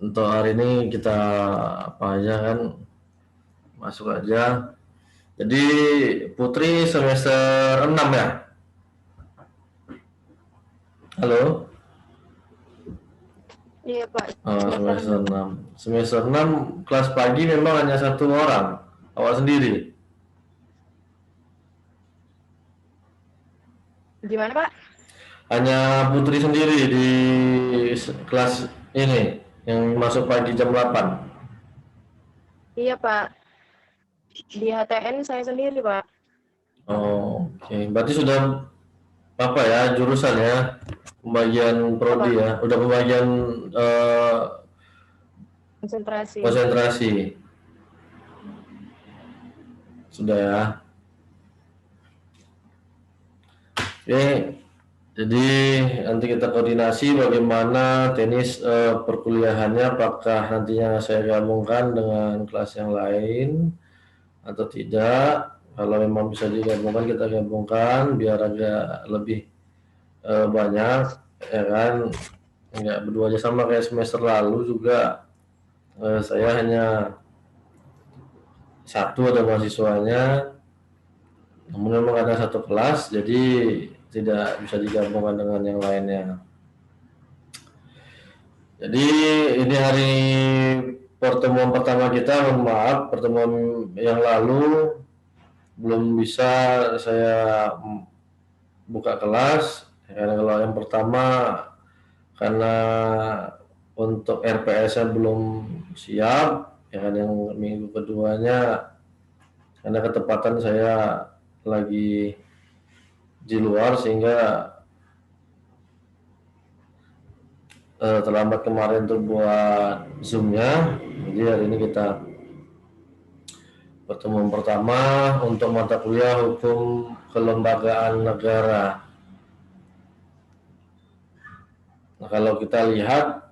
untuk hari ini kita apa aja kan, masuk aja. Jadi Putri semester 6 ya? Halo? Iya Pak, Oh, semester semester 6. 6. Semester 6 kelas pagi memang hanya satu orang. Awak sendiri? Gimana Pak? Hanya Putri sendiri di kelas ini yang masuk pagi jam 8. Iya Pak, di HTN saya sendiri Pak. Oh, oke. Berarti sudah apa ya jurusan ya? Pembagian Apa? prodi ya. Udah pembagian eh, Konsentrasi. konsentrasi. Sudah ya. Oke. Jadi nanti kita koordinasi bagaimana tenis perkuliahannya, apakah nantinya saya gabungkan dengan kelas yang lain atau tidak. Kalau memang bisa digabungkan kita gabungkan biar agak lebih banyak, ya kan. Nggak berdua aja sama kayak semester lalu juga saya hanya satu ada mahasiswanya, namun memang ada satu kelas jadi tidak bisa digabungkan dengan yang lainnya. Jadi ini hari pertemuan pertama kita, mohon maaf pertemuan yang lalu belum bisa saya buka kelas. Karena kalau yang pertama karena untuk RPS-nya belum siap, ya kan. Yang minggu keduanya karena ketepatan saya lagi di luar sehingga terlambat kemarin untuk buat zoom-nya. Jadi hari ini kita pertemuan pertama untuk mata kuliah hukum kelembagaan negara. Nah, kalau kita lihat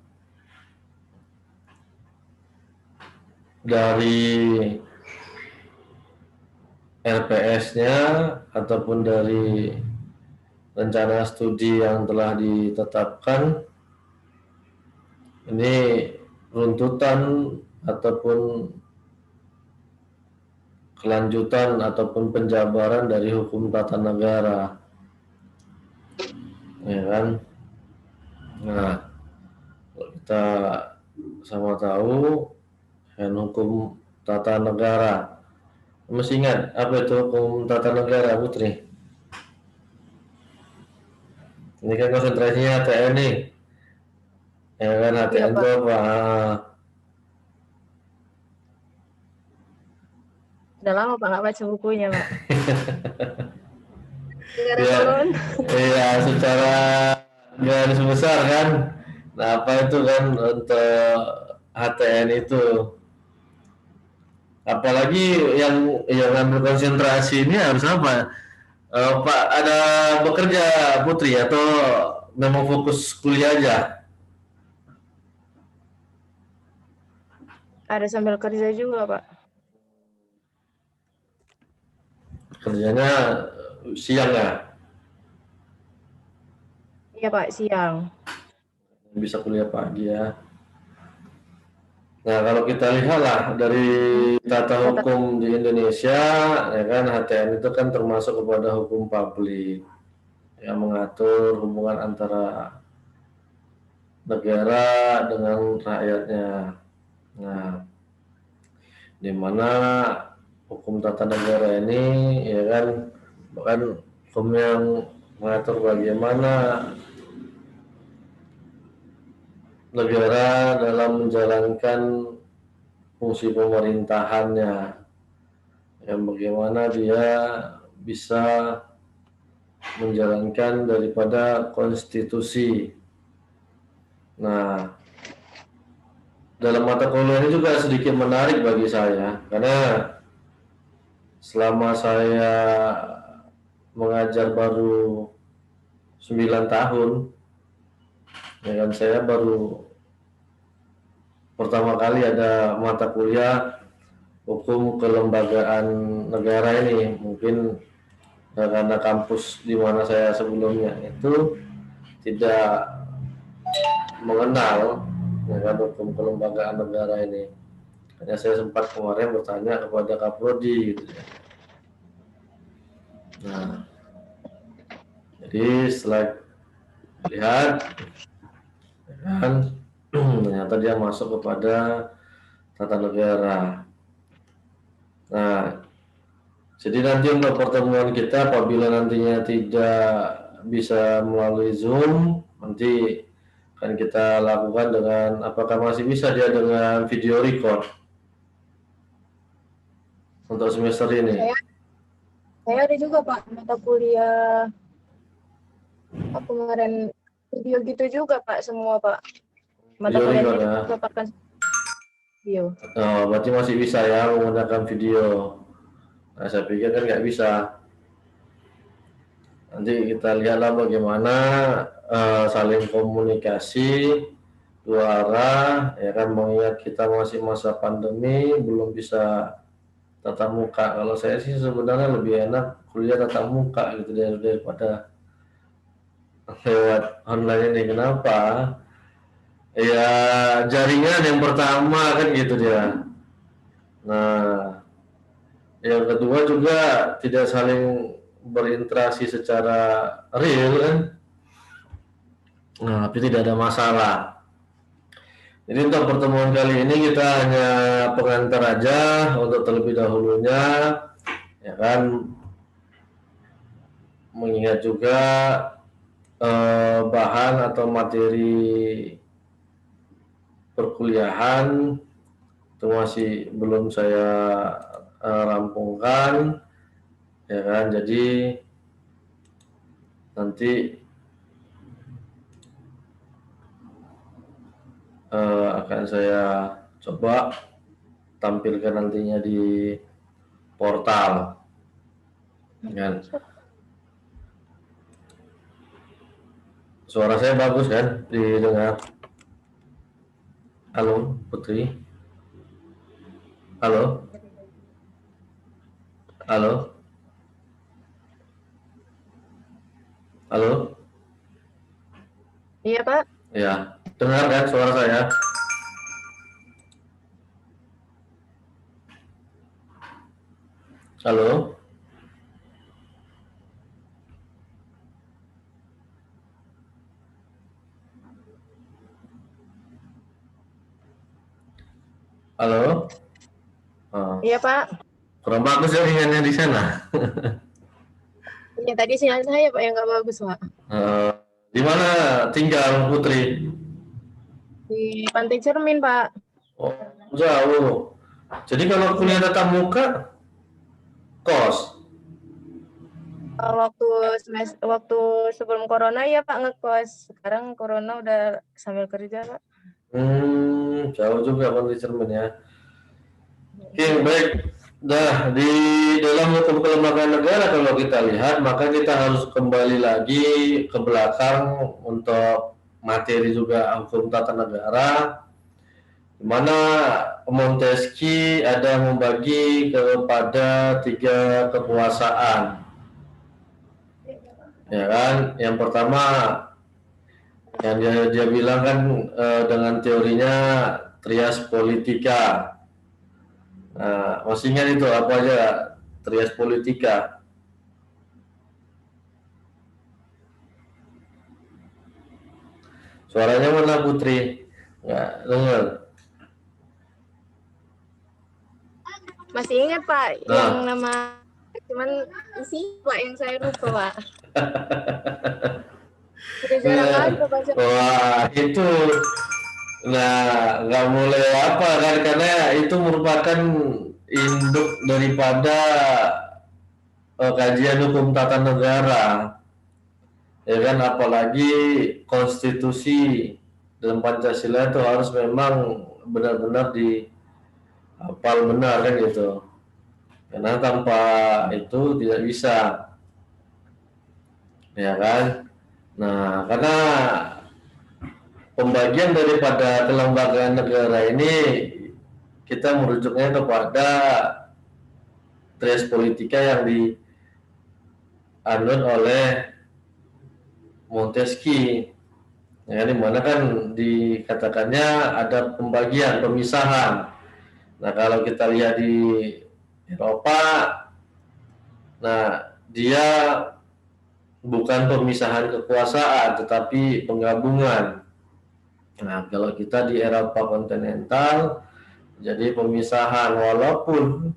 dari RPS-nya ataupun dari rencana studi yang telah ditetapkan, ini runtutan ataupun kelanjutan ataupun penjabaran dari hukum tata negara, ya kan. Nah, kalau kita sama tahu kan hukum tata negara, mesti ingat apa itu hukum tata negara, Putri? Ini kan konsentrasinya HTN nih, ya kan. Iya HTN itu Pak, apa? udah lama Pak nggak baca bukunya Pak. Negara Ya, turun. iya secara garis besar kan. Nah, apa itu kan untuk HTN itu? Apalagi yang ngambil konsentrasi ini harus apa? Pak, ada bekerja Putri atau memang fokus kuliah aja? Ada sambil kerja juga Pak. Kerjanya siang ya? Iya Pak, siang. Bisa kuliah pagi ya. Nah, kalau kita lihat lah dari tata Kata hukum di Indonesia, ya kan, HTN itu kan termasuk kepada hukum publik yang mengatur hubungan antara negara dengan rakyatnya. Nah, di mana hukum tata negara ini, ya kan, bahkan hukum yang mengatur bagaimana negara dalam menjalankan fungsi pemerintahannya, yang bagaimana dia bisa menjalankan daripada konstitusi. Nah, dalam mata kuliah ini juga sedikit menarik bagi saya karena selama saya mengajar baru 9 tahun, ya kan, saya baru pertama kali ada mata kuliah hukum kelembagaan negara ini. Mungkin karena kampus di mana saya sebelumnya itu tidak mengenal, dengan hukum kelembagaan negara ini. Hanya saya sempat kemarin bertanya kepada Kaprodi gitu ya. Nah, jadi setelah lihat kan ternyata dia masuk kepada tata negara. Nah, jadi nanti untuk pertemuan kita apabila nantinya tidak bisa melalui Zoom, nanti akan kita lakukan dengan apakah masih bisa dia dengan video record untuk semester ini. Saya ada juga Pak mata kuliah apa kemarin video gitu juga Pak semua Pak. Mata Video record kuliahnya ya. didapatkan video. Oh, berarti masih bisa ya menggunakan video. Nah, saya pikir kan nggak bisa. Nanti kita lihatlah bagaimana saling komunikasi dua arah, ya kan, mengingat kita masih masa pandemi, belum bisa tatap muka. Kalau saya sih sebenarnya lebih enak kuliah tatap muka gitu daripada lewat online ini. Kenapa? Ya jaringan yang pertama kan gitu dia. Nah, yang kedua juga tidak saling berinteraksi secara real kan. Nah, tapi tidak ada masalah. Jadi untuk pertemuan kali ini kita hanya pengantar aja untuk terlebih dahulunya, ya kan, mengingat juga bahan atau materi perkuliahan itu masih belum saya rampungkan, ya kan. Jadi nanti akan saya coba tampilkan nantinya di portal, kan. Suara saya bagus kan didengar? Halo Putri, halo, halo, halo, Iya Pak. ya, dengar kan suara saya? Halo, halo. Iya Pak. Kurang bagus jaringannya di sana. Iya tadi sinyal saya Pak yang nggak bagus Pak. Di mana tinggal Putri? Di Pantai Cermin Pak. Oh, jauh. Jadi kalau kuliah tatap muka, kos. Waktu sebelum corona ya Pak ngekos. Sekarang corona udah sambil kerja Pak. Jauh juga Pantai Cermin ya. Oke, baik. Nah, di dalam hukum kelembagaan negara kalau kita lihat, maka kita harus kembali lagi ke belakang untuk materi juga hukum tata negara, di mana Montesquieu ada membagi kepada 3 kekuasaan. Ya kan, yang pertama yang dia bilang kan dengan teorinya trias politika. Nah, masih ingat itu apa aja trias politika? Suaranya mana Putri? Nggak dengar. Masih ingat Pak yang nama cuman isi Pak yang saya lupa Pak. Sudah jarang kali Pak baca. Wah, itu nggak mulai apa kan, karena itu merupakan induk daripada kajian hukum tata negara, ya kan, apalagi konstitusi dan Pancasila itu harus memang benar-benar dihafal benar kan gitu, karena tanpa itu tidak bisa, ya kan. Nah, karena pembagian daripada kelembagaan negara ini kita merujuknya kepada trias politika yang dianut oleh Montesquieu. Ya, di mana kan dikatakannya ada pembagian, pemisahan. Nah, kalau kita lihat di Eropa, nah dia bukan pemisahan kekuasaan, tetapi penggabungan. Nah, kalau kita di Eropa kontinental, jadi pemisahan walaupun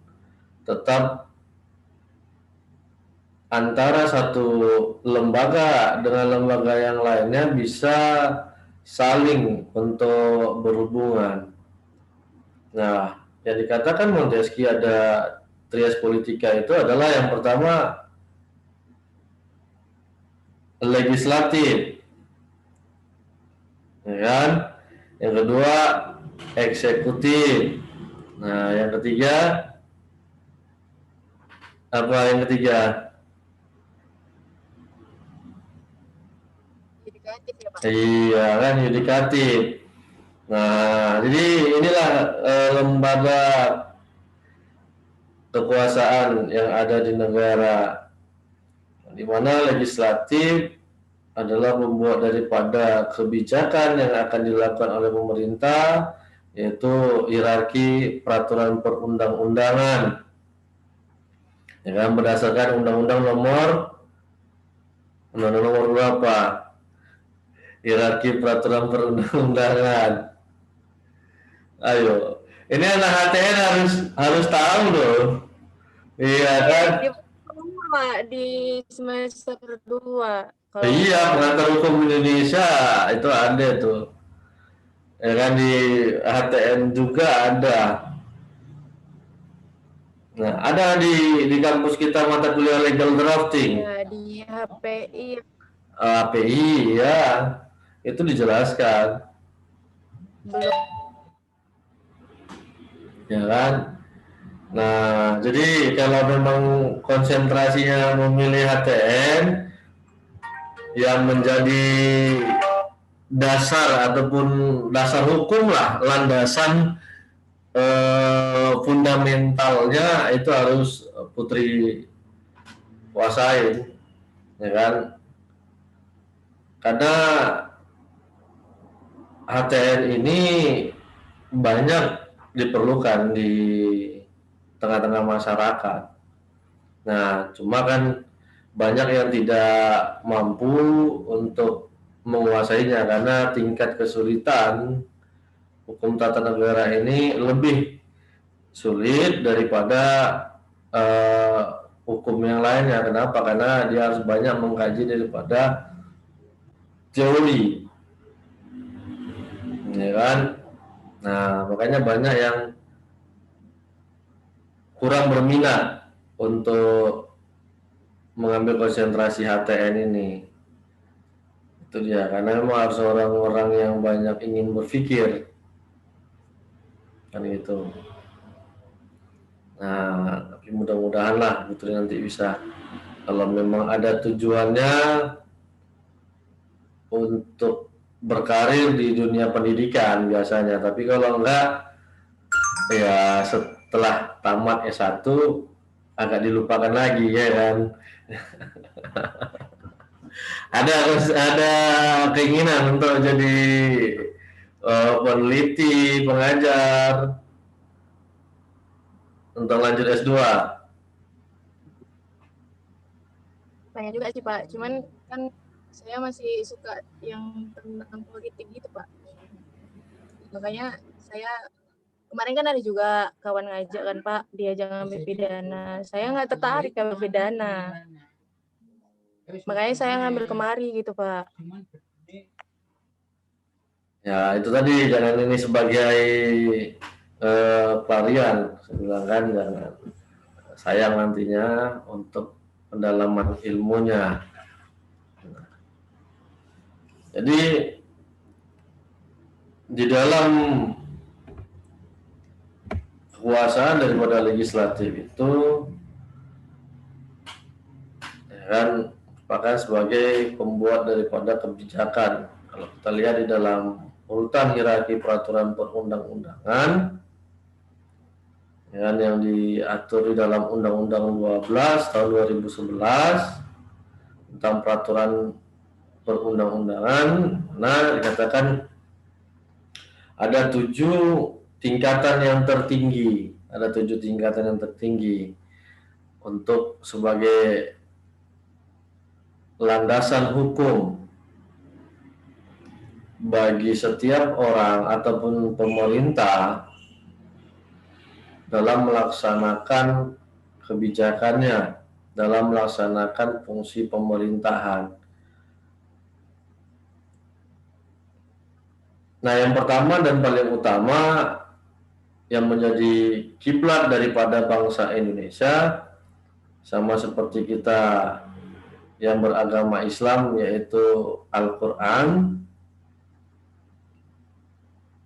tetap antara satu lembaga dengan lembaga yang lainnya bisa saling untuk berhubungan. Nah, yang dikatakan Montesquieu ada trias politika itu adalah yang pertama legislatif, ya kan? Yang kedua eksekutif. Nah, yang ketiga apa yang ketiga? Yudikatif ya Pak. Iya kan, yudikatif. Nah, jadi inilah lembaga kekuasaan yang ada di negara, di mana legislatif adalah membuat daripada kebijakan yang akan dilakukan oleh pemerintah, yaitu hierarki peraturan perundang-undangan, ya kan, berdasarkan undang-undang nomor berapa, hierarki peraturan perundang-undangan. Ayo, ini anak HTN harus tahu loh, iya kan? Di semester 2 kalau Iya, pengantar hukum Indonesia itu ada tuh, ya kan, di HTN juga ada. Nah, ada di kampus kita mata kuliah legal drafting, ya di HPI API, ya, itu dijelaskan, belum. ya kan. Nah, jadi kalau memang konsentrasinya memilih HTN yang menjadi dasar ataupun dasar hukum lah, landasan fundamentalnya itu harus Putri kuasain, ya kan? Karena HTN ini banyak diperlukan di tengah-tengah masyarakat. Nah, cuma kan banyak yang tidak mampu untuk menguasainya karena tingkat kesulitan hukum tata negara ini lebih sulit daripada hukum yang lainnya. Kenapa? Karena dia harus banyak mengkaji daripada teori, ya kan? Nah, makanya banyak yang kurang berminat untuk mengambil konsentrasi HTN ini. Itu dia, karena memang harus orang-orang yang banyak ingin berpikir, kan gitu. Nah, tapi mudah-mudahan lah Putri nanti bisa, kalau memang ada tujuannya untuk berkarir di dunia pendidikan biasanya, tapi kalau enggak ya setelah tamat S1 agak dilupakan lagi, ya kan. ada keinginan untuk jadi peneliti, pengajar, untuk lanjut S2. Banyak juga sih Pak, cuman kan saya masih suka yang tentang politik gitu Pak, makanya saya kemarin kan ada juga kawan ngajak kan Pak, dia jangan ambil pidana, saya nggak tertarik ambil pidana, makanya saya ngambil kemari gitu Pak. Ya itu tadi, jangan ini sebagai pelarian, saya bilang kan, jangan, sayang nantinya untuk pendalaman ilmunya. Jadi di dalam kekuasaan daripada legislatif itu, ya kan, merupakan sebagai pembuat daripada kebijakan. Kalau kita lihat di dalam urutan hierarki peraturan perundang-undangan, ya kan, yang diatur di dalam Undang-Undang 12 tahun 2011 tentang peraturan perundang-undangan, Nah, dikatakan ada 7 tingkatan yang tertinggi, ada 7 tingkatan yang tertinggi untuk sebagai landasan hukum bagi setiap orang ataupun pemerintah dalam melaksanakan kebijakannya, dalam melaksanakan fungsi pemerintahan. Nah, yang pertama dan paling utama yang menjadi kiblat daripada bangsa Indonesia, sama seperti kita yang beragama Islam, yaitu Al-Quran.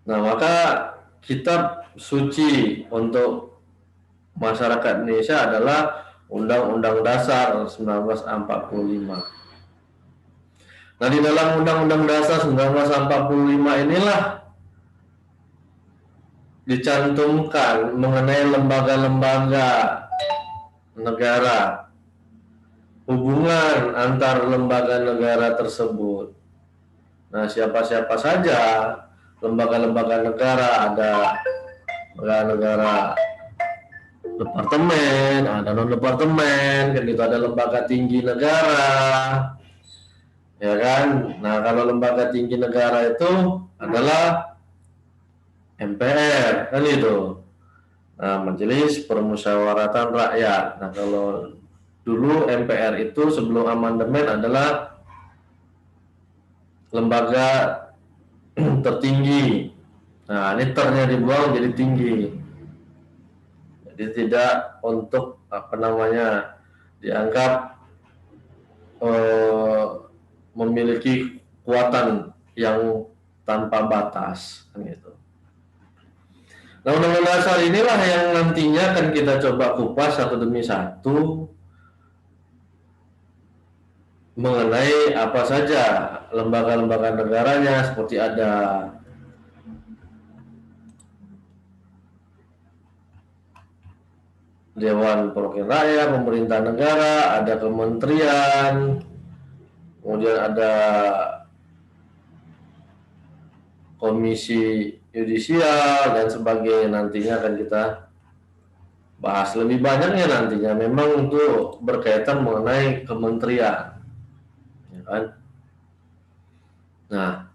Nah, maka kitab suci untuk masyarakat Indonesia adalah Undang-Undang Dasar 1945. Nah, di dalam Undang-Undang Dasar 1945 inilah dicantumkan mengenai lembaga-lembaga negara, hubungan antar lembaga negara tersebut. Nah, siapa-siapa saja lembaga-lembaga negara, ada negara departemen, ada non-departemen, kan gitu, ada lembaga tinggi negara, ya kan. Nah, kalau lembaga tinggi negara itu adalah MPR, kan itu. Nah, Majelis Permusyawaratan Rakyat. Nah, kalau dulu MPR itu sebelum amandemen adalah lembaga tertinggi. Nah, ini ternya dibuang jadi tinggi. Jadi tidak untuk dianggap memiliki kekuatan yang tanpa batas, kan gitu. Nah, Undang-Undang Dasar inilah yang nantinya akan kita coba kupas satu demi satu mengenai apa saja lembaga-lembaga negaranya, seperti ada Dewan Perwakilan Rakyat, Pemerintah Negara, ada kementerian, kemudian ada Komisi Yudisial dan sebagainya. Nantinya akan kita bahas lebih banyaknya nantinya. Memang itu berkaitan mengenai kementerian, ya kan? Nah,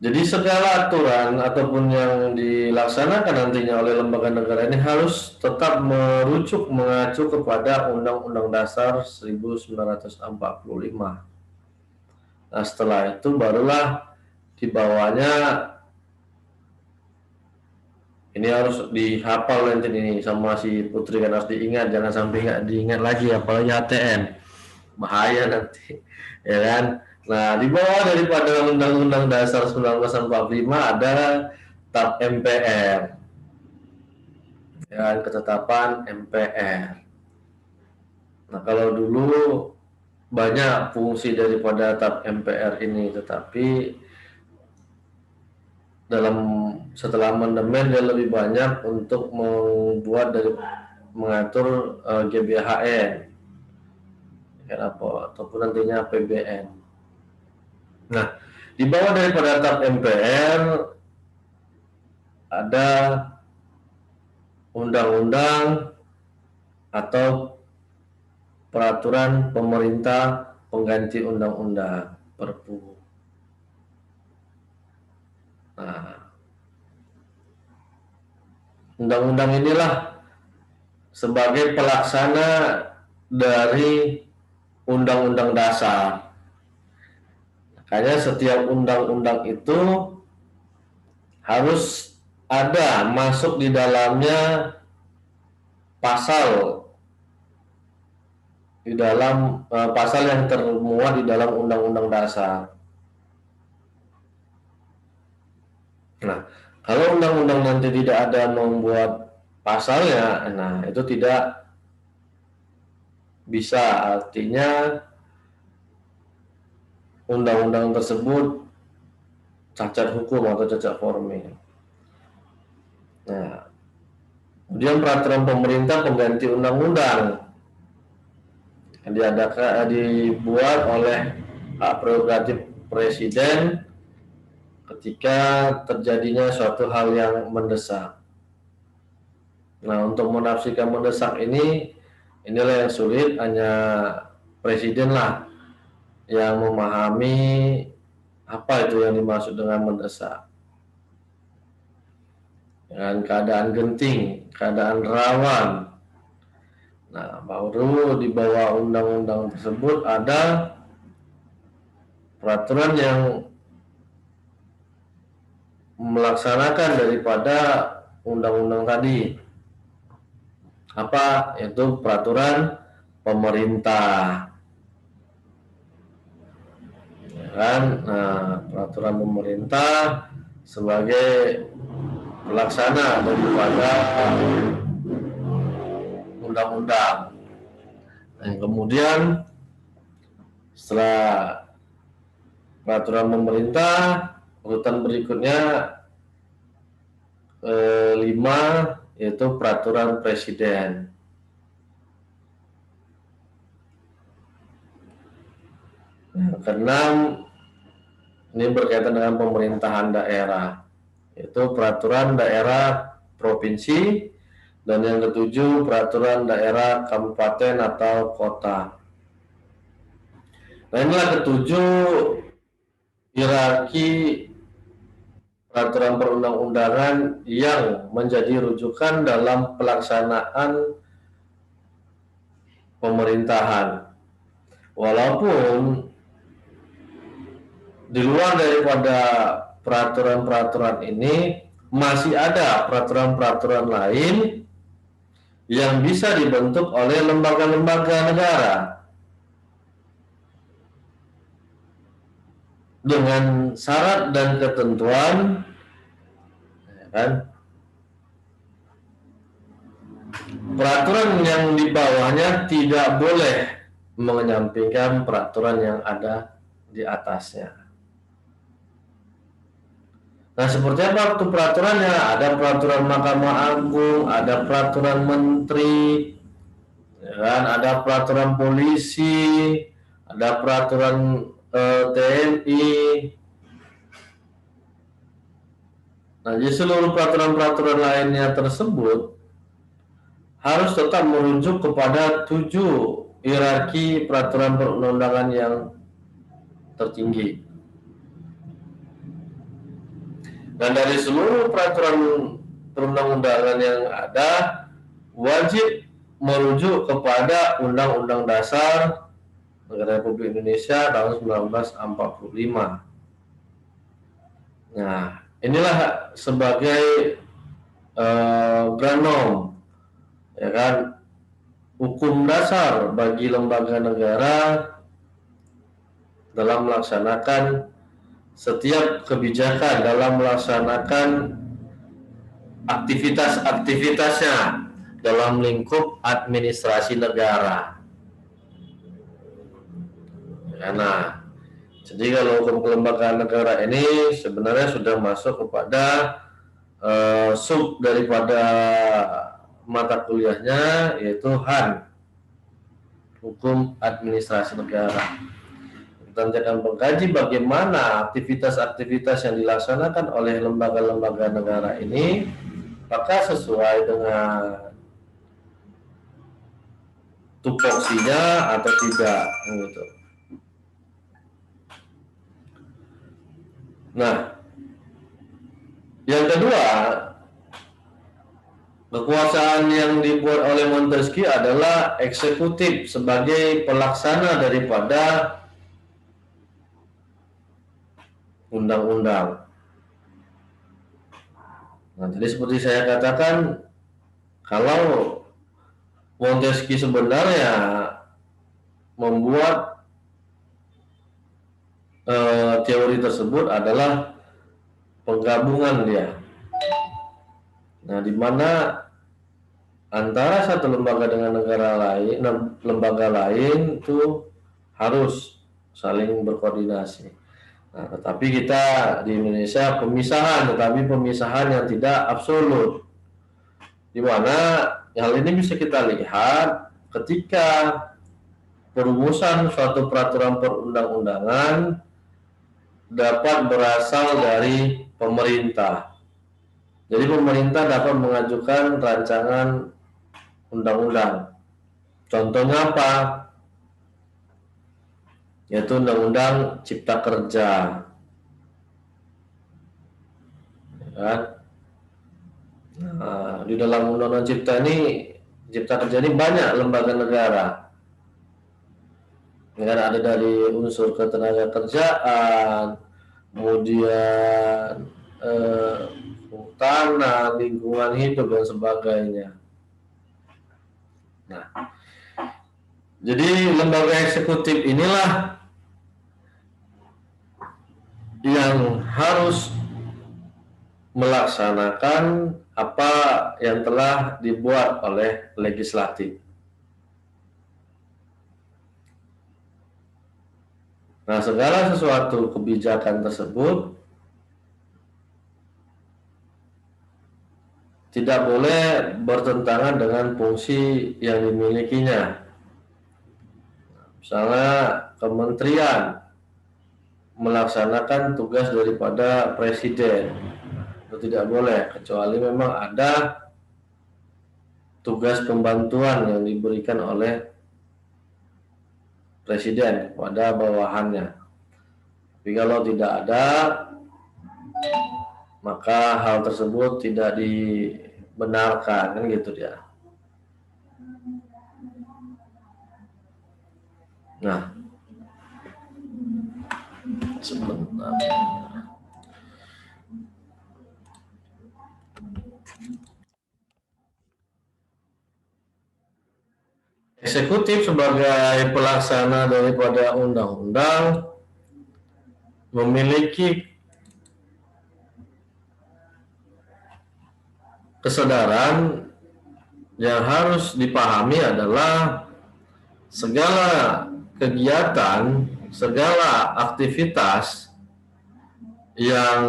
jadi segala aturan ataupun yang dilaksanakan nantinya oleh lembaga negara ini harus tetap mengacu kepada Undang-Undang Dasar 1945. Nah, setelah itu barulah di bawahnya ini harus dihafal nanti ini sama si Putri, kan harus diingat, jangan sampai nggak diingat lagi, apalagi HTN, bahaya nanti, ya kan. Nah, di bawah daripada Undang-Undang Dasar 1945 ada TAP MPR, ya, ketetapan MPR. Nah, kalau dulu banyak fungsi daripada TAP MPR ini, tetapi setelah amandemen dia lebih banyak untuk mengatur GBHN, kan, ataupun nantinya PBN. Nah, di bawah daripada TAP MPR ada undang-undang atau peraturan pemerintah pengganti undang-undang, Perpu. Nah, undang-undang inilah sebagai pelaksana dari Undang-Undang Dasar. Makanya setiap undang-undang itu harus ada masuk di dalamnya pasal yang termuat di dalam Undang-Undang Dasar. Nah, kalau undang-undang nanti tidak ada membuat pasalnya, nah itu tidak bisa, artinya undang-undang tersebut cacat hukum atau cacat formil. Nah, kemudian peraturan pemerintah pengganti undang-undang yang dibuat oleh hak prerogatif presiden ketika terjadinya suatu hal yang mendesak. Nah, untuk menafsirkan mendesak inilah yang sulit, hanya presiden lah yang memahami apa itu yang dimaksud dengan mendesak. Dengan keadaan genting, keadaan rawan. Nah, baru di bawah undang-undang tersebut ada peraturan yang melaksanakan daripada undang-undang tadi. Apa? Yaitu peraturan pemerintah. Ya kan? Nah, peraturan pemerintah sebagai pelaksana daripada undang-undang. Dan kemudian setelah peraturan pemerintah, urutan berikutnya 5 yaitu peraturan presiden. Yang keenam ini berkaitan dengan pemerintahan daerah, yaitu peraturan daerah provinsi, dan yang ketujuh peraturan daerah kabupaten atau kota. Nah, inilah ketujuh hierarki peraturan perundang-undangan yang menjadi rujukan dalam pelaksanaan pemerintahan. Walaupun di luar daripada peraturan-peraturan ini masih ada peraturan-peraturan lain yang bisa dibentuk oleh lembaga-lembaga negara dengan syarat dan ketentuan, ya kan? Peraturan yang di bawahnya tidak boleh menyampingkan peraturan yang ada di atasnya. Nah, seperti apa itu peraturannya? Ada peraturan Mahkamah Agung, ada peraturan menteri, ya kan? Ada peraturan polisi, ada peraturan TNI. Nah, jadi seluruh peraturan-peraturan lainnya tersebut harus tetap merujuk kepada 7 hierarki peraturan perundang-undangan yang tertinggi. Dan dari seluruh peraturan perundang-undangan yang ada wajib merujuk kepada Undang-Undang Dasar Negara Republik Indonesia tahun 1945. Nah, inilah sebagai grand norm, ya kan, hukum dasar bagi lembaga negara dalam melaksanakan setiap kebijakan, dalam melaksanakan aktivitas-aktivitasnya dalam lingkup administrasi negara. Nah, jadi kalau hukum kelembagaan negara ini sebenarnya sudah masuk kepada sub daripada mata kuliahnya, yaitu HAN, Hukum Administrasi Negara. Kita akan mengkaji bagaimana aktivitas-aktivitas yang dilaksanakan oleh lembaga-lembaga negara ini apakah sesuai dengan tupoksinya atau tidak, gitu. Nah, yang kedua, kekuasaan yang dibuat oleh Montesquieu adalah eksekutif sebagai pelaksana daripada undang-undang. Nah, jadi seperti saya katakan, kalau Montesquieu sebenarnya membuat teori tersebut adalah penggabungan dia. Nah, di mana antara satu lembaga dengan lembaga lain itu harus saling berkoordinasi. Nah, tetapi kita di Indonesia tetapi pemisahan yang tidak absolut. Di mana hal ini bisa kita lihat ketika perumusan suatu peraturan perundang-undangan dapat berasal dari pemerintah. Jadi pemerintah dapat mengajukan rancangan undang-undang. Contohnya apa? Yaitu Undang-Undang Cipta Kerja. Kan? Nah, di dalam Undang-Undang Cipta Kerja ini banyak lembaga negara. Kan ada dari unsur ketenaga kerjaan, kemudian tanah, lingkungan hidup dan sebagainya. Nah, jadi lembaga eksekutif inilah yang harus melaksanakan apa yang telah dibuat oleh legislatif. Nah, segala sesuatu kebijakan tersebut tidak boleh bertentangan dengan fungsi yang dimilikinya. Misalnya kementerian melaksanakan tugas daripada presiden, itu tidak boleh, kecuali memang ada tugas pembantuan yang diberikan oleh presiden kepada bawahannya. Tapi kalau tidak ada, maka hal tersebut tidak dibenarkan, kan gitu dia. Nah, sebentar. Eksekutif sebagai pelaksana daripada undang-undang memiliki kesadaran yang harus dipahami adalah segala kegiatan, segala aktivitas yang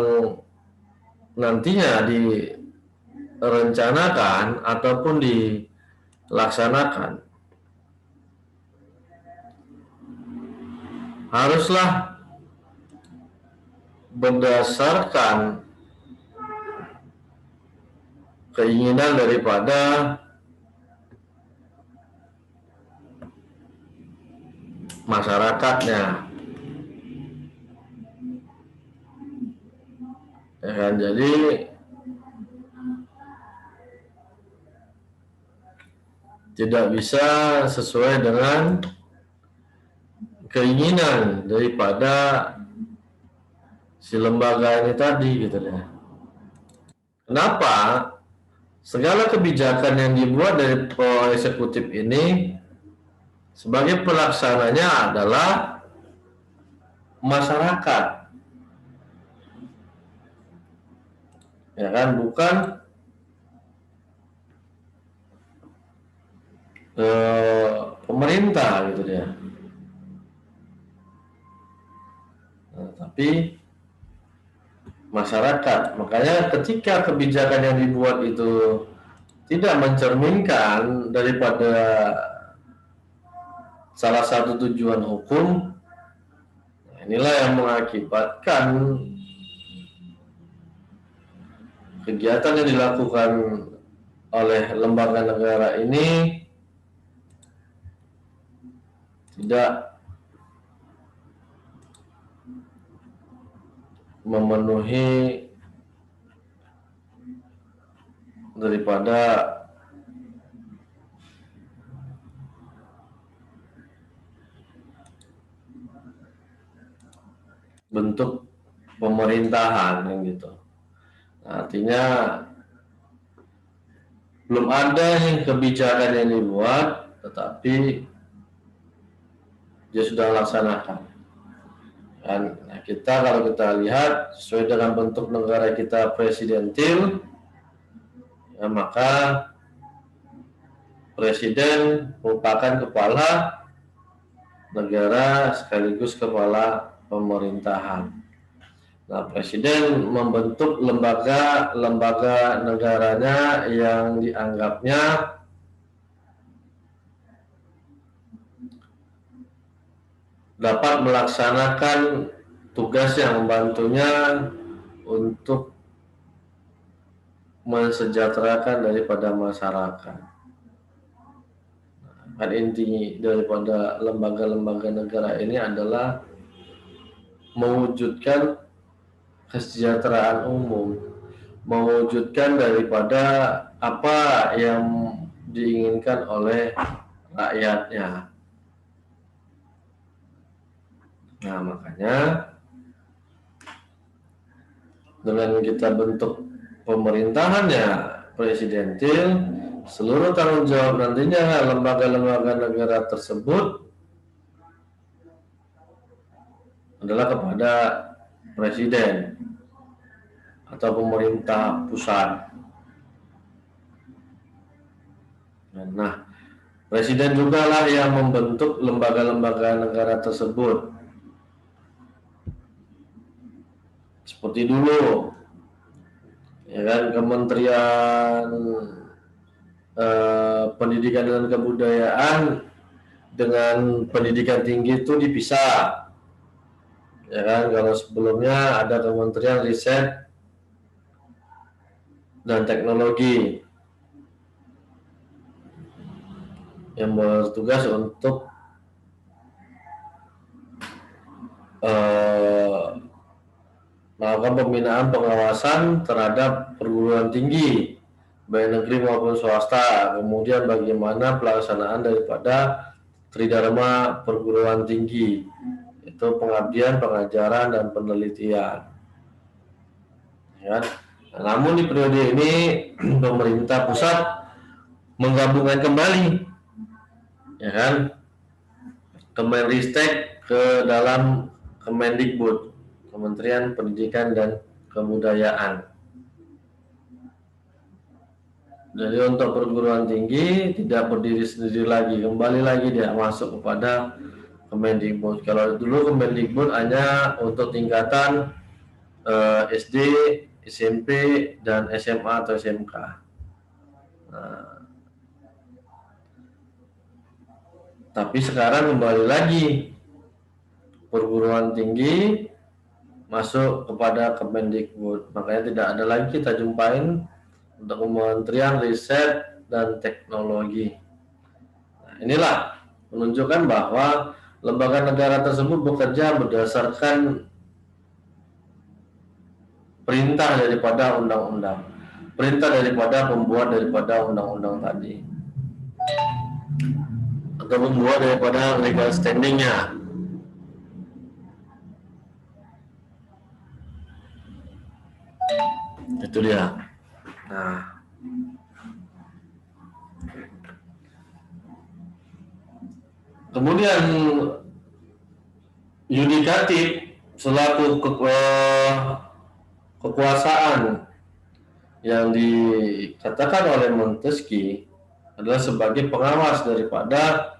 nantinya direncanakan ataupun dilaksanakan haruslah berdasarkan keinginan daripada masyarakatnya. Ya kan? Jadi tidak bisa sesuai dengan keinginan daripada si lembaga ini tadi gitu ya. Kenapa? Segala kebijakan yang dibuat dari eksekutif ini sebagai pelaksananya adalah masyarakat. Ya kan, bukan pemerintah gitu ya. Nah, tapi masyarakat. Makanya ketika kebijakan yang dibuat itu tidak mencerminkan daripada salah satu tujuan hukum, inilah yang mengakibatkan kegiatan yang dilakukan oleh lembaga negara ini tidak memenuhi daripada bentuk pemerintahan yang gitu. Nah, artinya belum ada yang kebijakan yang dibuat, tetapi dia sudah laksanakan. Dan nah, kita kalau kita lihat sesuai dengan bentuk negara kita presidentil, ya, maka presiden merupakan kepala negara sekaligus kepala pemerintahan. Nah, presiden membentuk lembaga negaranya yang dianggapnya dapat melaksanakan tugas yang membantunya untuk mensejahterakan daripada masyarakat. Kan inti daripada lembaga-lembaga negara ini adalah mewujudkan kesejahteraan umum, mewujudkan daripada apa yang diinginkan oleh rakyatnya. Nah, makanya dengan kita bentuk pemerintahannya presidentil, seluruh tanggung jawab nantinya lembaga-lembaga negara tersebut adalah kepada presiden atau pemerintah pusat. Nah, presiden juga lah yang membentuk lembaga-lembaga negara tersebut. Seperti dulu, ya kan, Kementerian Pendidikan dan Kebudayaan dengan pendidikan tinggi itu dipisah. Ya kan, kalau sebelumnya ada Kementerian Riset dan Teknologi yang bertugas untuk melakukan pembinaan pengawasan terhadap perguruan tinggi baik negeri maupun swasta, kemudian bagaimana pelaksanaan daripada tridharma perguruan tinggi, itu pengabdian, pengajaran, dan penelitian. Ya. Nah, namun di periode ini pemerintah pusat menggabungkan kembali, ya kan, Kemenristek ke dalam Kemendikbud, Kementerian Pendidikan dan Kebudayaan. Jadi untuk perguruan tinggi tidak berdiri sendiri lagi, kembali lagi dia masuk kepada Kemendikbud. Kalau dulu Kemendikbud hanya untuk tingkatan SD, SMP, dan SMA atau SMK. Nah, tapi sekarang kembali lagi perguruan tinggi masuk kepada Kemendikbud. Makanya tidak ada lagi kita jumpain untuk Kementerian Riset dan Teknologi. Nah, inilah menunjukkan bahwa lembaga negara tersebut bekerja berdasarkan perintah daripada undang-undang, perintah daripada pembuat daripada undang-undang tadi, atau pembuat daripada legal standingnya. Itu dia. Nah, kemudian yudikatif selaku kekuasaan yang dikatakan oleh Montesquieu adalah sebagai pengawas daripada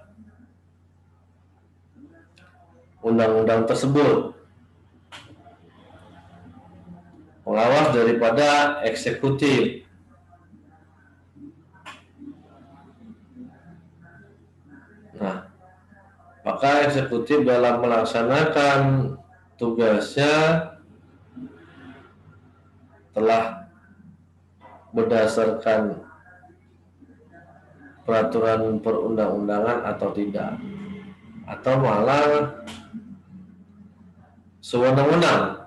undang-undang tersebut, pengawas daripada eksekutif. Nah, maka eksekutif dalam melaksanakan tugasnya telah berdasarkan peraturan perundang-undangan atau tidak, atau malah sewenang-wenang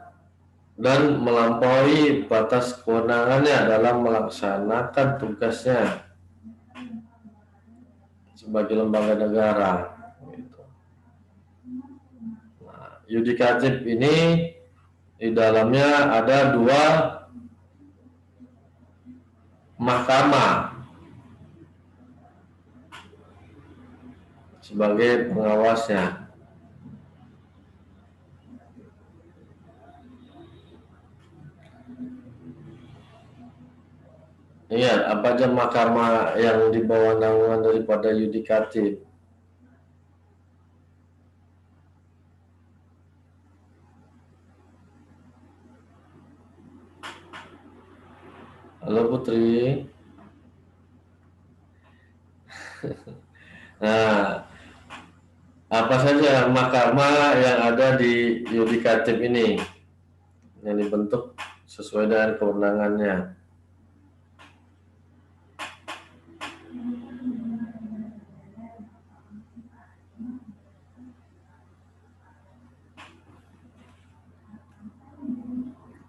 dan melampaui batas kewenangannya dalam melaksanakan tugasnya sebagai lembaga negara. Nah, yudikatif ini di dalamnya ada dua mahkamah sebagai pengawasnya. Ingat, apa aja mahkamah yang di bawah naungan daripada yudikatif? Halo Putri. Nah, Apa saja mahkamah yang ada di yudikatif ini yang dibentuk sesuai dengan kewenangannya.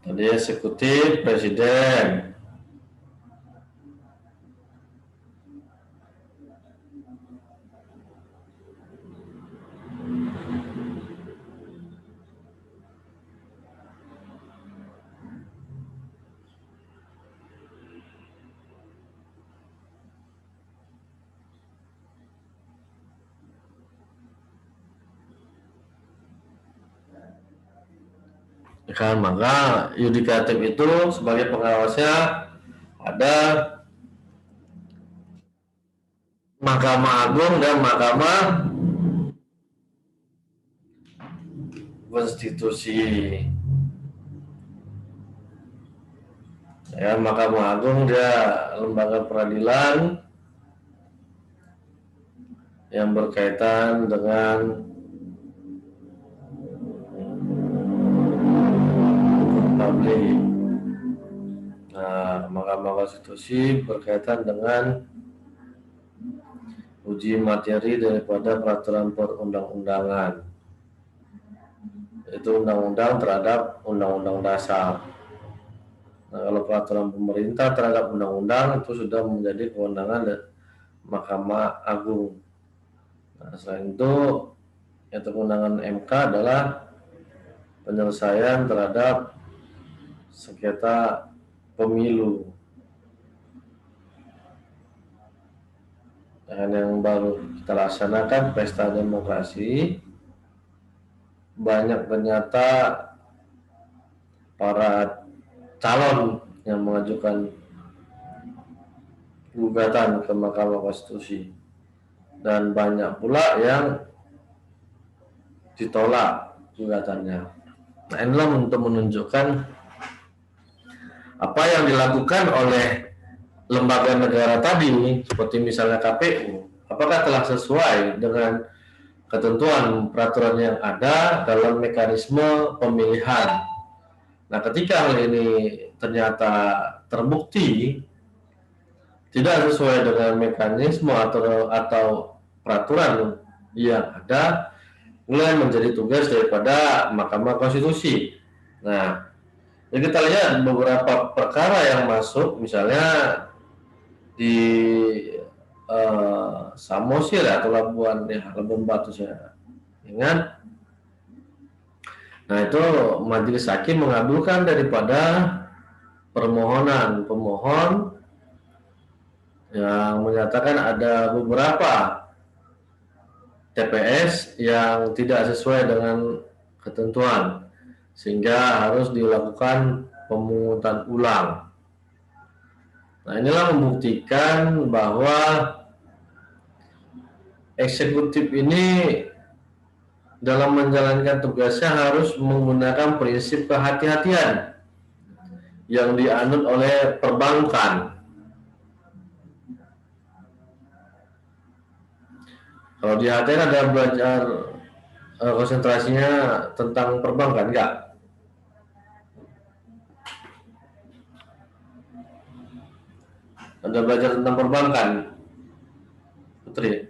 Tadi eksekutif, presiden. Kan maka yudikatif itu sebagai pengawasnya ada Mahkamah Agung dan Mahkamah Konstitusi. Ya, Mahkamah Agung dia lembaga peradilan yang berkaitan dengan publik. Nah, Mahkamah Konstitusi berkaitan dengan uji materi daripada peraturan perundang-undangan. Itu undang-undang terhadap undang-undang dasar. Nah, kalau peraturan pemerintah terhadap undang-undang itu sudah menjadi kewenangan dari Mahkamah Agung. Nah, selain itu, yaitu kewenangan MK adalah penyelesaian terhadap sengketa pemilu. Dan yang baru kita laksanakan pesta demokrasi, banyak ternyata para calon yang mengajukan gugatan ke Mahkamah Konstitusi dan banyak pula yang ditolak gugatannya. Nah, inilah untuk menunjukkan apa yang dilakukan oleh lembaga negara tadi, seperti misalnya KPU, apakah telah sesuai dengan ketentuan peraturan yang ada dalam mekanisme pemilihan. Nah, ketika hal ini ternyata terbukti tidak sesuai dengan mekanisme atau peraturan yang ada, mulai menjadi tugas daripada Mahkamah Konstitusi. Nah, jadi kita lihat beberapa perkara yang masuk, misalnya di Samosir atau Labuan Batu saya ingat. Nah, itu majelis hakim mengabulkan daripada permohonan pemohon yang menyatakan ada beberapa TPS yang tidak sesuai dengan ketentuan sehingga harus dilakukan pemungutan ulang. Nah, inilah membuktikan bahwa eksekutif ini dalam menjalankan tugasnya harus menggunakan prinsip kehati-hatian yang dianut oleh perbankan. Kalau di HTN ada belajar konsentrasinya tentang perbankan, enggak? Ada belajar tentang perbankan, Putri?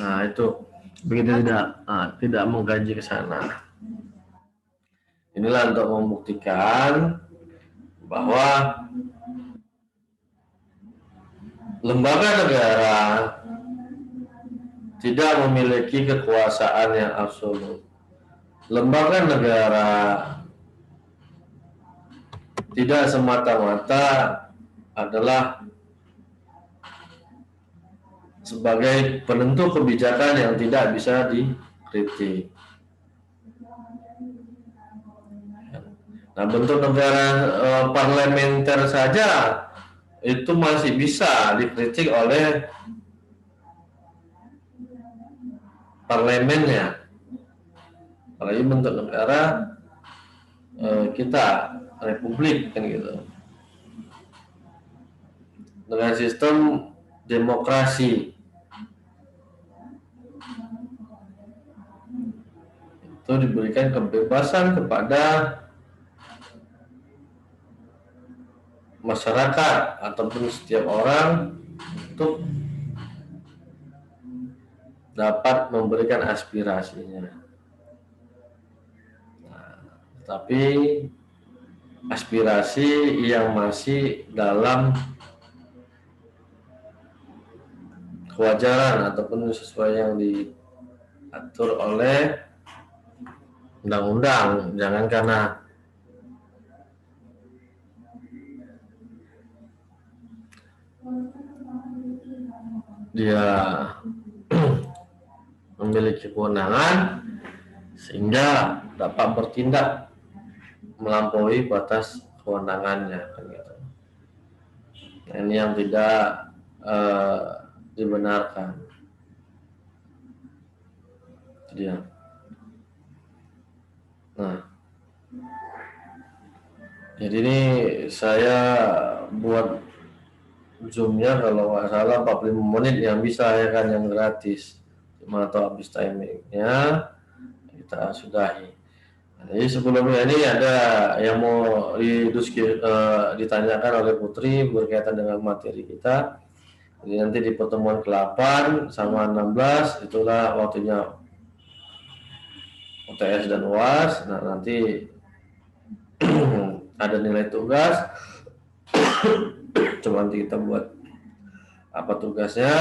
Nah, itu begitu tidak mengkaji ke sana. Inilah untuk membuktikan bahwa lembaga negara tidak memiliki kekuasaan yang absolut. Lembaga negara tidak semata-mata adalah sebagai penentu kebijakan yang tidak bisa dikritik. Nah, bentuk negara parlementer saja itu masih bisa dikritik oleh parlemennya. Apalagi bentuk negara kita republik kan gitu. Dengan sistem demokrasi. itu diberikan kebebasan kepada masyarakat ataupun setiap orang untuk dapat memberikan aspirasinya. Tapi aspirasi yang masih dalam kewajaran ataupun sesuai yang diatur oleh undang-undang. Jangan karena dia memiliki kewenangan sehingga dapat bertindak melampaui batas kewenangannya, kan gitu. Nah, ini yang tidak dibenarkan. Dia. Nah, jadi ini saya buat zoomnya kalau nggak salah 45 menit yang bisa ya kan, yang gratis. Cuma atau habis timingnya kita sudahi. Jadi sebelumnya ini ada yang mau ditanyakan oleh Putri berkaitan dengan materi kita. Jadi nanti di pertemuan ke-8 sama 16 itulah waktunya UTS dan UAS. Nah, nanti ada nilai tugas. Coba nanti kita buat apa tugasnya.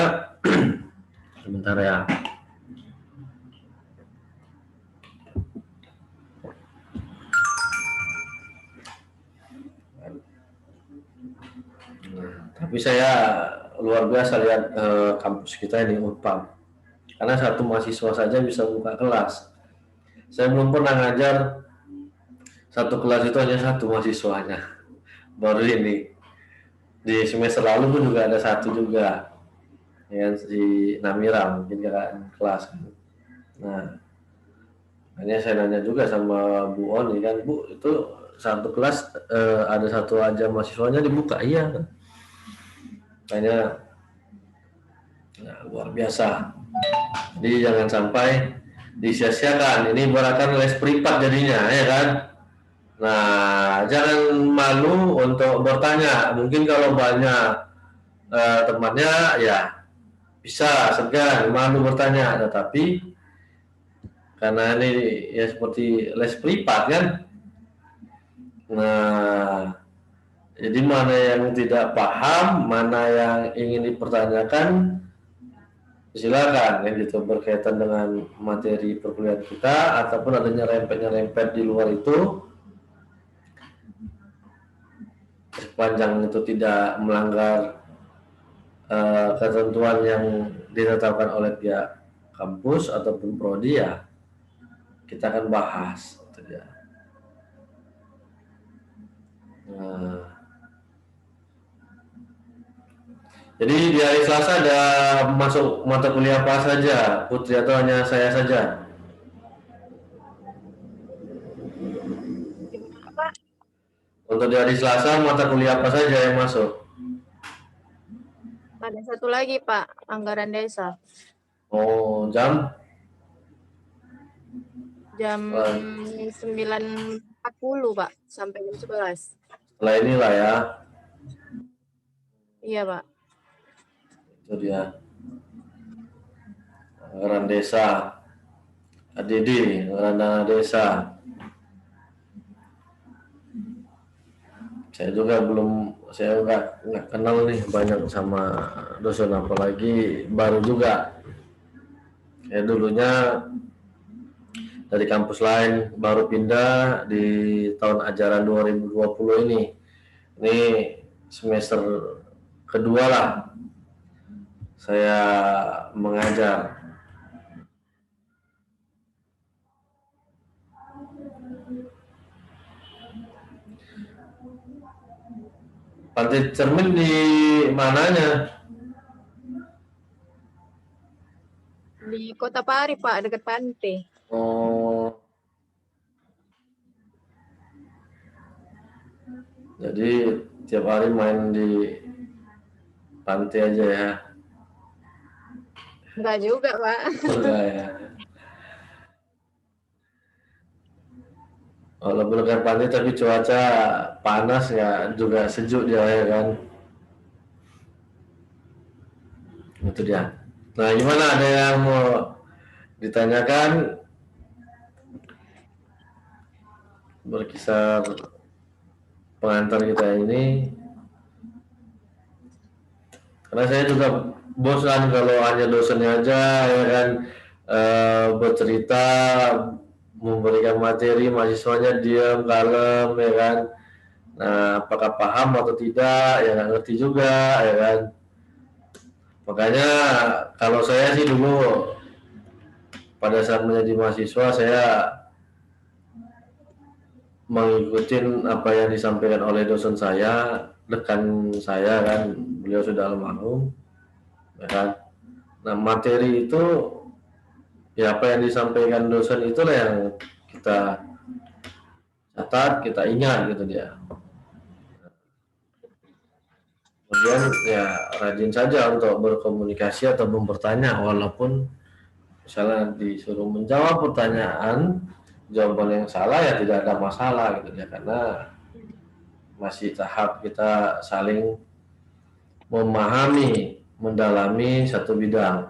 Sebentar ya. Tapi saya luar biasa lihat kampus kita ini Unpad. Karena satu mahasiswa saja bisa buka kelas. Saya belum pernah ngajar satu kelas itu hanya satu mahasiswanya. Baru ini. Di semester lalu pun juga ada satu juga. Ya, si Namira mungkin kakak kelas. Nah, hanya saya nanya juga sama Bu Oni kan, Bu, itu satu kelas ada satu aja mahasiswanya dibuka? Iya. Hanya luar biasa. Jadi jangan sampai disia-siakan. Ini ibaratkan les privat jadinya, ya kan? Nah, jangan malu untuk bertanya. Mungkin kalau banyak temannya, ya bisa segan, malu bertanya. Tetapi karena ini ya seperti les privat kan. Nah, jadi mana yang tidak paham, mana yang ingin dipertanyakan, silakan ya gitu, berkaitan dengan materi perkuliahan kita ataupun adanya rempet-rempet di luar itu, sepanjang itu tidak melanggar ketentuan yang ditetapkan oleh pihak kampus ataupun prodi, ya kita akan bahas gitu ya. Nah, jadi di hari Selasa ada masuk mata kuliah apa saja, Putri, atau hanya saya saja? Apa? Untuk di hari Selasa mata kuliah apa saja yang masuk? Ada satu lagi Pak, anggaran desa. Oh, jam? Jam 9.40 Pak, sampai jam 11. Setelah inilah ya. Iya Pak. Itu dia. Anggaran desa. ADD, anggaran dana desa. Saya juga nggak kenal nih banyak sama dosen, apalagi baru juga. Ya dulunya dari kampus lain, baru pindah di tahun ajaran 2020 ini. Ini semester kedua lah saya mengajar. Pantai Cermin di mananya? Di Kota Pari Pak, dekat pantai. Oh, jadi tiap hari main di pantai aja ya? Enggak juga Pak. Enggak ya. Walaupun dekat pantai tapi cuaca panas ya juga sejuk dia ya kan. Itu dia. Nah, gimana, ada yang mau ditanyakan berkisar pengantar kita ini? Karena saya juga bosan kalau hanya dosennya aja ya kan, bercerita, memberikan materi, mahasiswanya diam kalem ya kan. Nah, apakah paham atau tidak ya nggak ngerti juga ya kan. Makanya kalau saya sih dulu pada saat menjadi mahasiswa, saya mengikuti apa yang disampaikan oleh dosen saya, rekan saya kan, beliau sudah almarhum ya kan. Nah, materi itu ya apa yang disampaikan dosen itulah yang kita catat, kita ingat gitu dia. Kemudian ya rajin saja untuk berkomunikasi atau bertanya, walaupun misalnya disuruh menjawab pertanyaan, jawaban yang salah ya tidak ada masalah gitu ya, karena masih tahap kita saling memahami, mendalami satu bidang.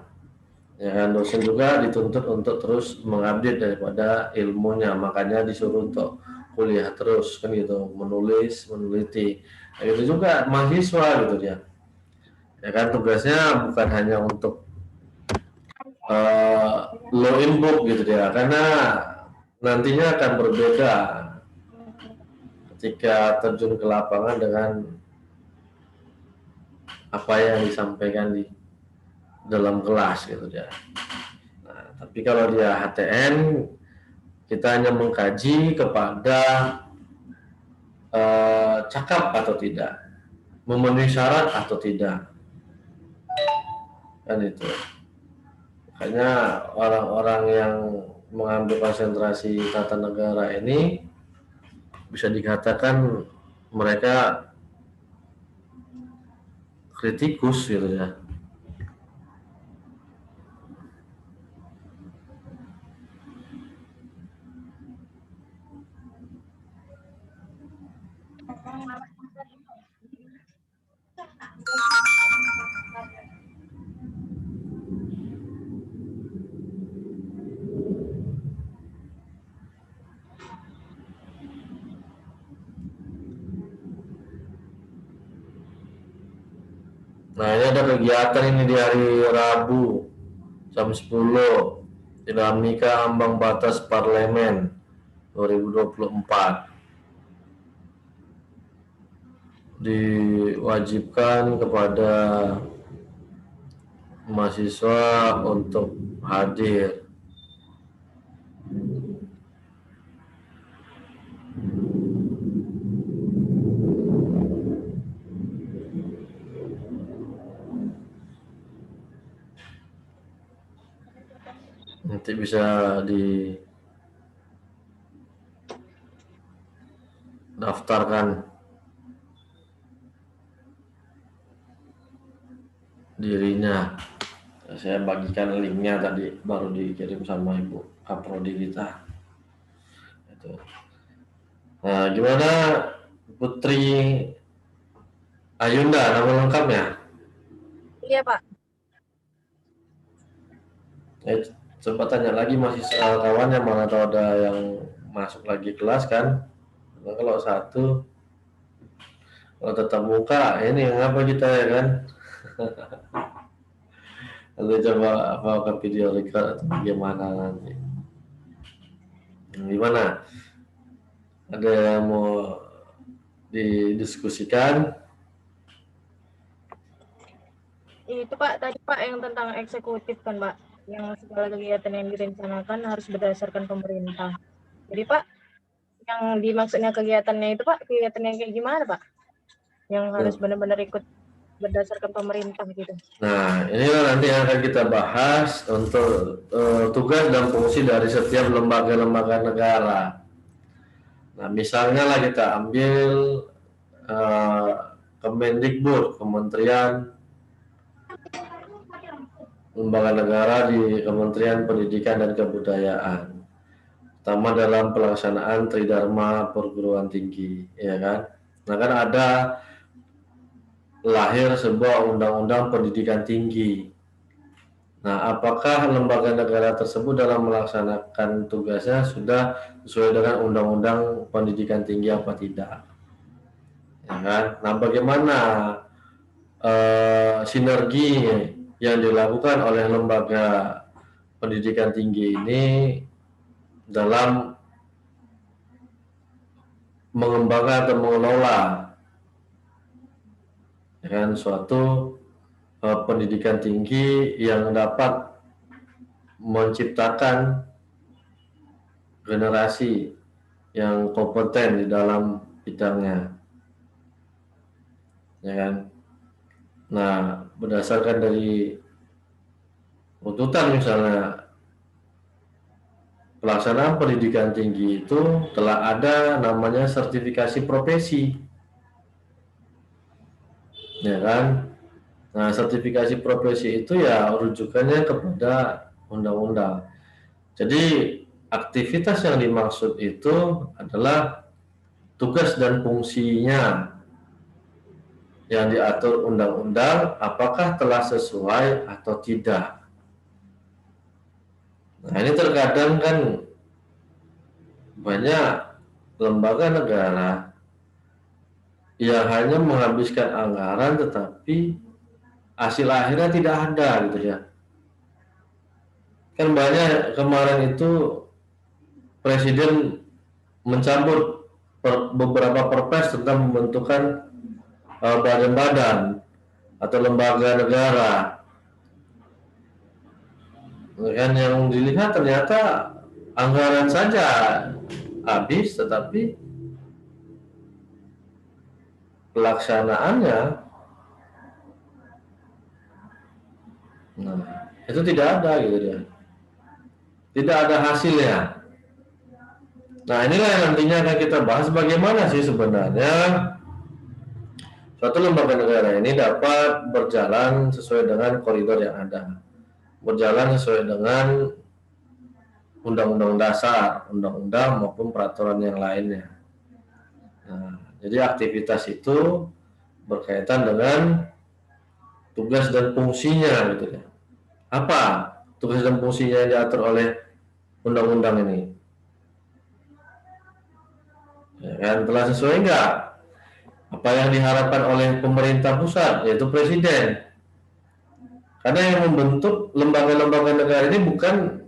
Ya kan, dosen juga dituntut untuk terus mengupdate daripada ilmunya, makanya disuruh untuk kuliah terus kan gitu, menulis, meneliti. Nah, itu juga mahasiswa gitu dia. Ya kan, tugasnya bukan hanya untuk low input gitu dia, karena nantinya akan berbeda ketika terjun ke lapangan dengan apa yang disampaikan di dalam kelas gitu dia. Nah, tapi kalau dia HTN, kita hanya mengkaji kepada cakap atau tidak, memenuhi syarat atau tidak, kan itu. Makanya orang-orang yang mengambil konsentrasi tata negara ini bisa dikatakan mereka kritikus gitu ya. Nah, ini ada kegiatan ini di hari Rabu jam 10, dinamika ambang batas parlemen 2024. Diwajibkan kepada mahasiswa untuk hadir. Nanti bisa didaftarkan dirinya. Saya bagikan linknya tadi, baru dikirim sama Ibu Kaprodi kita. Itu. Nah, gimana Putri Ayunda, nama lengkapnya? Iya, Pak. Coba tanya lagi masih kawan yang mana tahu ada yang masuk lagi kelas kan. Nah, kalau satu, kalau tetap muka, ini ngapa kita ya kan? Lalu coba apa ke video record atau bagaimana nanti? Gimana? Ada yang mau didiskusikan? Itu Pak, tadi Pak yang tentang eksekutif kan Pak, yang segala kegiatan yang direncanakan harus berdasarkan pemerintah. Jadi Pak, yang dimaksudnya kegiatannya itu Pak, kegiatan yang kayak gimana Pak? Yang harus benar-benar ikut berdasarkan pemerintah gitu. Nah, inilah nanti yang akan kita bahas untuk tugas dan fungsi dari setiap lembaga-lembaga negara. Nah, misalnya lah kita ambil Kemendikbud, Kementerian Lembaga Negara di Kementerian Pendidikan dan Kebudayaan. terutama dalam pelaksanaan tridharma perguruan tinggi, ya kan? Nah, kan ada lahir sebuah undang-undang pendidikan tinggi. Nah, apakah lembaga negara tersebut dalam melaksanakan tugasnya sudah sesuai dengan undang-undang pendidikan tinggi apa tidak? Ya kan? Nah, bagaimana sinergi yang dilakukan oleh lembaga pendidikan tinggi ini dalam mengembangkan atau mengelola, ya kan, suatu pendidikan tinggi yang dapat menciptakan generasi yang kompeten di dalam bidangnya, ya kan? Nah, berdasarkan dari tuntutan misalnya pelaksanaan pendidikan tinggi itu telah ada namanya sertifikasi profesi, ya kan? Nah, sertifikasi profesi itu ya rujukannya kepada undang-undang. Jadi aktivitas yang dimaksud itu adalah tugas dan fungsinya yang diatur undang-undang, apakah telah sesuai atau tidak. Nah, ini terkadang kan banyak lembaga negara yang hanya menghabiskan anggaran tetapi hasil akhirnya tidak ada gitu ya. Kan banyak kemarin itu Presiden mencabut beberapa perpres tentang pembentukan badan-badan atau lembaga negara. Kan yang dilihat ternyata anggaran saja habis, tetapi pelaksanaannya, nah, itu tidak ada gitu ya. Tidak ada hasilnya. Nah, inilah yang nantinya akan kita bahas bagaimana sih sebenarnya suatu lembaga negara ini dapat berjalan sesuai dengan koridor yang ada, berjalan sesuai dengan undang-undang dasar, undang-undang maupun peraturan yang lainnya. Nah, jadi aktivitas itu berkaitan dengan tugas dan fungsinya gitu ya. Apa tugas dan fungsinya yang diatur oleh undang-undang ini? Ya kan, telah sesuai enggak apa yang diharapkan oleh pemerintah pusat, yaitu presiden? Karena yang membentuk lembaga-lembaga negara ini bukan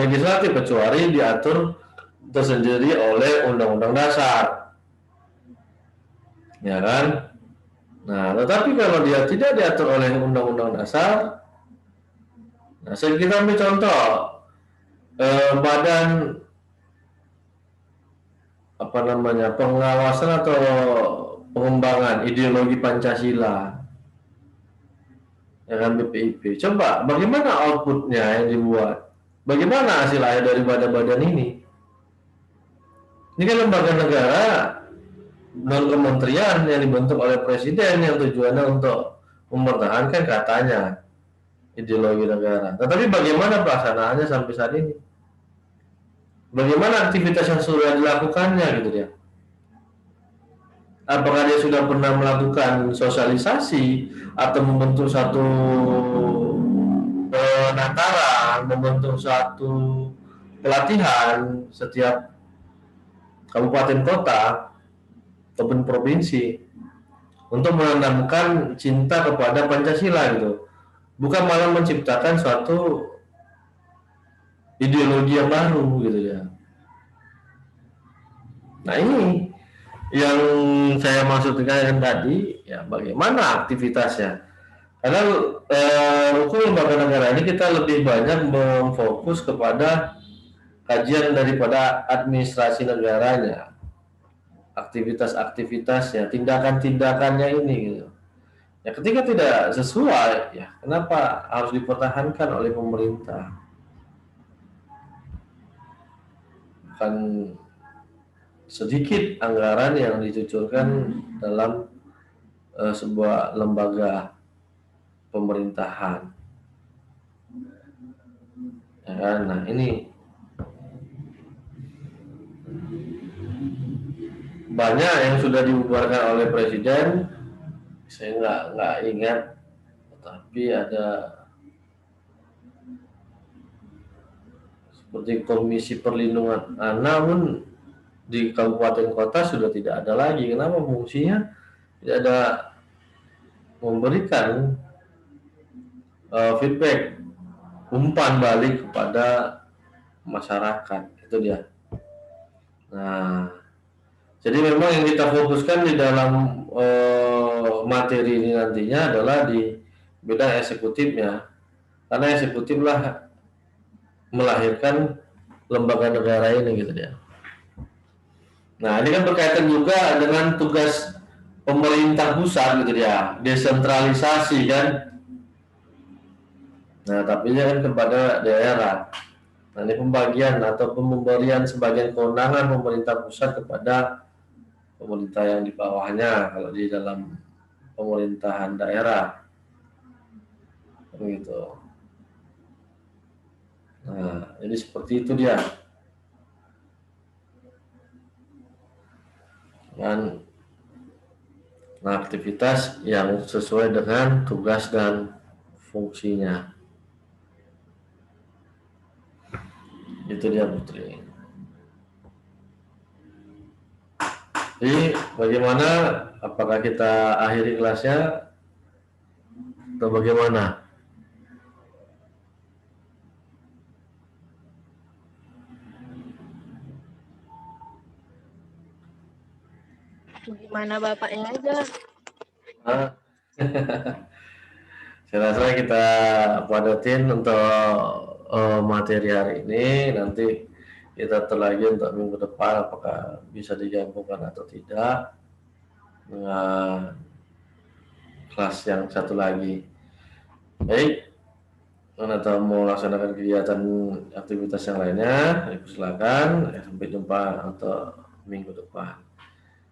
legislatif, kecuali diatur tersendiri oleh undang-undang dasar, ya kan? Nah, tetapi kalau dia tidak diatur oleh undang-undang dasar, nah, kita ambil contoh badan apa namanya pengawasan atau pengembangan ideologi Pancasila, ya kan, BPIP. Coba bagaimana outputnya yang dibuat, bagaimana hasil akhir dari badan-badan ini? Ini kan lembaga negara non kementerian yang dibentuk oleh presiden yang tujuannya untuk mempertahankan katanya ideologi negara. Tetapi bagaimana pelaksanaannya sampai saat ini? Bagaimana aktivitas yang sudah dilakukannya gitu ya? Apakah dia sudah pernah melakukan sosialisasi atau membentuk satu penataran, membentuk satu pelatihan setiap kabupaten kota ataupun provinsi untuk menanamkan cinta kepada Pancasila gitu, bukan malah menciptakan suatu ideologi yang baru gitu ya. Nah, ini yang saya maksudkan tadi ya, bagaimana aktivitasnya. Karena hukum lembaga negara ini kita lebih banyak memfokus kepada kajian daripada administrasi negaranya, aktivitas-aktivitasnya, tindakan-tindakannya ini gitu. Ya, ketika tidak sesuai, ya kenapa harus dipertahankan oleh pemerintah? Kan sedikit anggaran yang dicucurkan dalam sebuah lembaga pemerintahan. Ya, nah ini banyak yang sudah dibubarkan oleh presiden, saya nggak ingat, tapi ada seperti Komisi Perlindungan Anak pun di kabupaten kota sudah tidak ada lagi. Kenapa? Fungsinya tidak ada memberikan feedback, umpan balik kepada masyarakat. Itu dia. Nah, jadi memang yang kita fokuskan di dalam materi ini nantinya adalah di bidang eksekutifnya, karena eksekutiflah melahirkan lembaga negara ini gitu dia. Nah, ini kan berkaitan juga dengan tugas pemerintah pusat gitu dia, desentralisasi kan. Nah, tapi ini kan kepada daerah. Nah, ini pembagian atau pemberian sebagian kewenangan pemerintah pusat kepada pemerintah yang di bawahnya kalau di dalam pemerintahan daerah. Begitu. Nah, jadi seperti itu dia. Dan aktivitas yang sesuai dengan tugas dan fungsinya. Itu dia Putri. Jadi bagaimana? Apakah kita akhiri kelasnya atau bagaimana? Gimana bapaknya aja. Saya rasa kita padatin untuk materi hari ini. Nanti kita lagi untuk minggu depan apakah bisa digabungkan atau tidak dengan kelas yang satu lagi. Baik, atau mau laksanakan kegiatan aktivitas yang lainnya, silakan. Sampai jumpa atau minggu depan.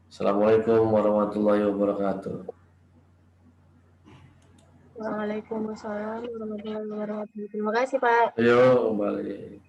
Assalamualaikum warahmatullahi wabarakatuh. Waalaikumsalam warahmatullahi wabarakatuh. Terima kasih Pak. Ayo kembali.